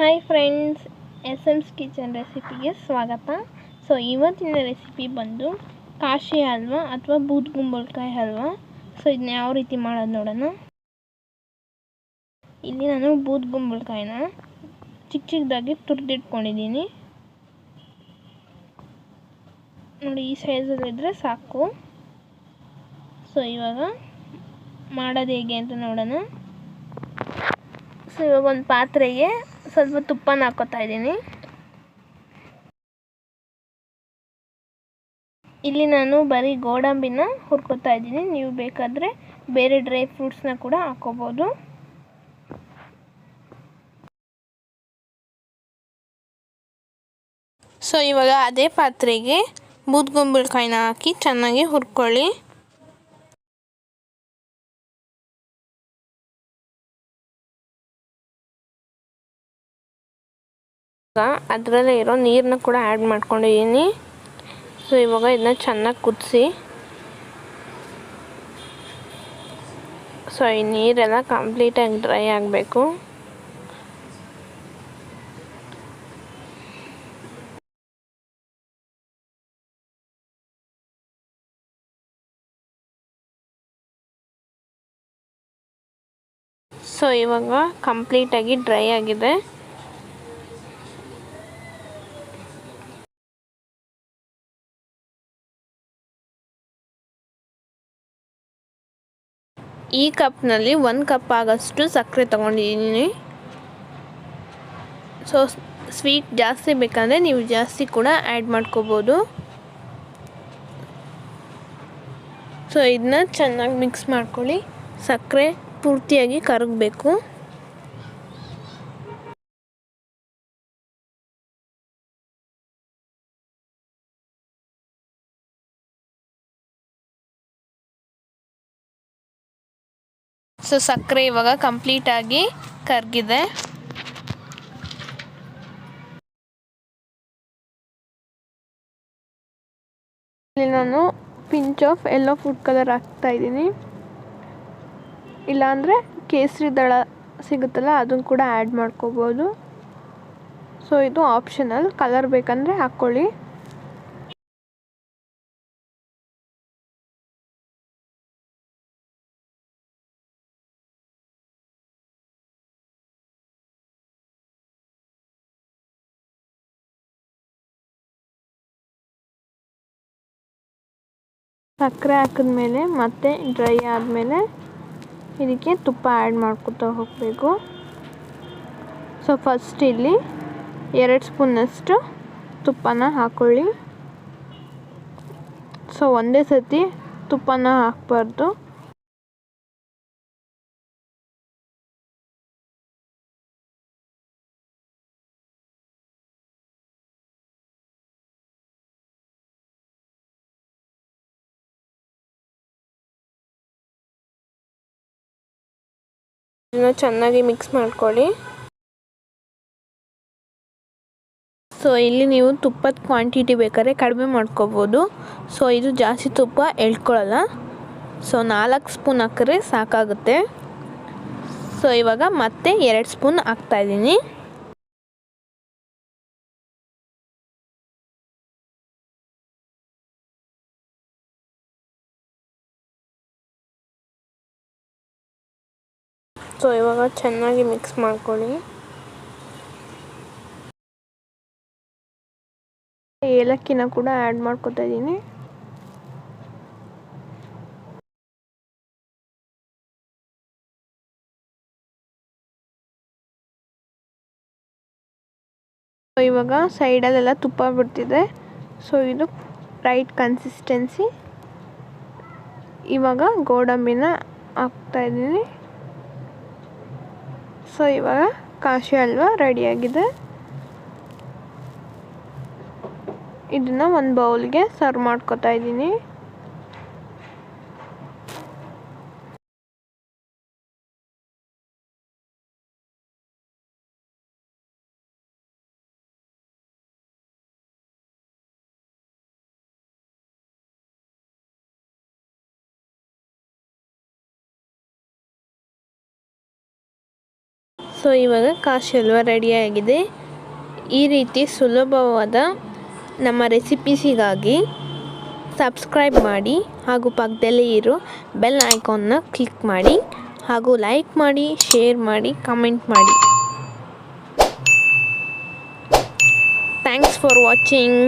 Hi friends, S kitchen ರೆಸಿಪಿಗೆ ಸ್ವಾಗತ. So ಇವತ್ತಿನ recipe ಬಂದು ಕಾಶಿ ಹಲ್ವಾ ಅಥವಾ ಬೂದ್ಗುಂಬಳಕಾಯಿ ಹಲ್ವಾ. ಸೊ ಇದನ್ನ ಯಾವ ರೀತಿ ಮಾಡೋದು ನೋಡೋಣ. ಇಲ್ಲಿ ನಾನು ಬೂದ್ಗುಂಬಳಕಾಯಿನ ಚಿಕ್ಕ ಚಿಕ್ಕದಾಗಿ ತುರಿದಿಟ್ಕೊಂಡಿದ್ದೀನಿ ನೋಡಿ, ಈ ಸೈಜಲ್ಲಿದ್ದರೆ ಸಾಕು. ಸೊ ಇವಾಗ ಮಾಡೋದು ಹೇಗೆ ಅಂತ ನೋಡೋಣ. ಸೊ ಇವಾಗ ಒಂದು ಪಾತ್ರೆಗೆ ಸ್ವಲ್ಪ ತುಪ್ಪನ ಹಾಕೋತಾ ಇದ್ದೀನಿ. ಇಲ್ಲಿ ನಾನು ಬರೀ ಗೋಡಂಬಿನ ಹುರ್ಕೋತಾ ಇದ್ದೀನಿ. ನೀವು ಬೇಕಾದರೆ ಬೇರೆ ಡ್ರೈ ಫ್ರೂಟ್ಸ್ನ ಕೂಡ ಹಾಕೋಬೋದು. ಸೊ ಇವಾಗ ಅದೇ ಪಾತ್ರೆಗೆ ಬೂದ್ಗುಂಬಳಕಾಯಿನ ಹಾಕಿ ಚೆನ್ನಾಗಿ ಹುರ್ಕೊಳ್ಳಿ. ಅದರಲ್ಲೇ ಇರೋ ನೀರನ್ನ ಕೂಡ ಆ್ಯಡ್ ಮಾಡ್ಕೊಂಡಿದ್ದೀನಿ. ಸೊ ಇವಾಗ ಇದನ್ನ ಚೆನ್ನಾಗಿ ಕುದಿಸಿ. ಸೊ ಈ ನೀರೆಲ್ಲ ಕಂಪ್ಲೀಟಾಗಿ ಡ್ರೈ ಆಗಬೇಕು. ಸೊ ಇವಾಗ ಕಂಪ್ಲೀಟಾಗಿ ಡ್ರೈ ಆಗಿದೆ. ಈ ಕಪ್ನಲ್ಲಿ 1 ಕಪ್ ಆಗೋಷ್ಟು ಸಕ್ಕರೆ ತೊಗೊಂಡಿದ್ದೀನಿ. ಸೊ ಸ್ವೀಟ್ ಜಾಸ್ತಿ ಬೇಕಂದರೆ ನೀವು ಜಾಸ್ತಿ ಕೂಡ ಆ್ಯಡ್ ಮಾಡ್ಕೋಬೋದು. ಸೊ ಇದನ್ನ ಚೆನ್ನಾಗಿ ಮಿಕ್ಸ್ ಮಾಡ್ಕೊಳ್ಳಿ. ಸಕ್ಕರೆ ಪೂರ್ತಿಯಾಗಿ ಕರಗಬೇಕು. ಸೊ ಸಕ್ಕರೆ ಇವಾಗ ಕಂಪ್ಲೀಟಾಗಿ ಕರಗಿದೆ. ಇಲ್ಲಿ ನಾನು pinch off yellow food colour ಹಾಕ್ತಾ ಇದ್ದೀನಿ. ಇಲ್ಲಾಂದರೆ ಕೇಸರಿ ದಳ ಸಿಗುತ್ತಲ್ಲ, ಅದನ್ನು ಕೂಡ ಆ್ಯಡ್ ಮಾಡ್ಕೋಬೋದು. ಸೊ ಇದು ಆಪ್ಷನಲ್, ಕಲರ್ ಬೇಕಂದರೆ ಹಾಕ್ಕೊಳ್ಳಿ. ಸಕ್ಕರೆ ಹಾಕಿದ್ಮೇಲೆ ಮತ್ತೆ ಡ್ರೈ ಆದಮೇಲೆ ಇದಕ್ಕೆ ತುಪ್ಪ ಆ್ಯಡ್ ಮಾಡ್ಕೊತಾ ಹೋಗಬೇಕು. ಸೊ ಫಸ್ಟ್ ಇಲ್ಲಿ 2 ಸ್ಪೂನಷ್ಟು ತುಪ್ಪನ ಹಾಕ್ಕೊಳ್ಳಿ. ಸೊ ಒಂದೇ ಸತಿ ತುಪ್ಪನ ಹಾಕಬಾರ್ದು. ಇದನ್ನ ಚೆನ್ನಾಗಿ ಮಿಕ್ಸ್ ಮಾಡ್ಕೊಳ್ಳಿ. ಸೊ ಇಲ್ಲಿ ನೀವು ತುಪ್ಪದ ಕ್ವಾಂಟಿಟಿ ಬೇಕಾದ್ರೆ ಕಡಿಮೆ ಮಾಡ್ಕೋಬೋದು. ಸೊ ಇದು ಜಾಸ್ತಿ ತುಪ್ಪ ಎಳ್ಕೊಳ್ಳಲ್ಲ. ಸೊ 4 ಸ್ಪೂನ್ ಹಾಕಿದ್ರೆ ಸಾಕಾಗುತ್ತೆ. ಸೊ ಇವಾಗ ಮತ್ತೆ 2 ಸ್ಪೂನ್ ಹಾಕ್ತಾಯಿದ್ದೀನಿ. ಸೊ ಇವಾಗ ಚೆನ್ನಾಗಿ ಮಿಕ್ಸ್ ಮಾಡ್ಕೊಳ್ಳಿ. ಏಲಕ್ಕಿನ ಕೂಡ ಆ್ಯಡ್ ಮಾಡ್ಕೊತಾ ಇದ್ದೀನಿ. ಇವಾಗ ಸೈಡಲ್ಲೆಲ್ಲ ತುಪ್ಪ ಬಿಡ್ತಿದೆ. ಸೊ ಇದು ರೈಟ್ ಕನ್ಸಿಸ್ಟೆನ್ಸಿ. ಇವಾಗ ಗೋಡಂಬಿನ ಹಾಕ್ತಾ ಇದ್ದೀನಿ. ಸೊ ಇವಾಗ ಕಾಶಿ ಹಲ್ವಾ ರೆಡಿಯಾಗಿದೆ. ಇದನ್ನು ಒಂದು ಬೌಲ್ಗೆ ಸರ್ವ್ ಮಾಡ್ಕೊತಾ ಇದ್ದೀನಿ. ಸೊ ಇವಾಗ ಕಾಶಿ ಹಲ್ವಾ ರೆಡಿಯಾಗಿದೆ. ಈ ರೀತಿ ಸುಲಭವಾದ ನಮ್ಮ ರೆಸಿಪೀಸಿಗಾಗಿ ಸಬ್ಸ್ಕ್ರೈಬ್ ಮಾಡಿ ಹಾಗೂ ಪಕ್ಕದಲ್ಲೇ ಇರೋ ಬೆಲ್ ಐಕಾನ್ನ ಕ್ಲಿಕ್ ಮಾಡಿ ಹಾಗೂ ಲೈಕ್ ಮಾಡಿ, ಶೇರ್ ಮಾಡಿ, ಕಮೆಂಟ್ ಮಾಡಿ. Thanks for watching.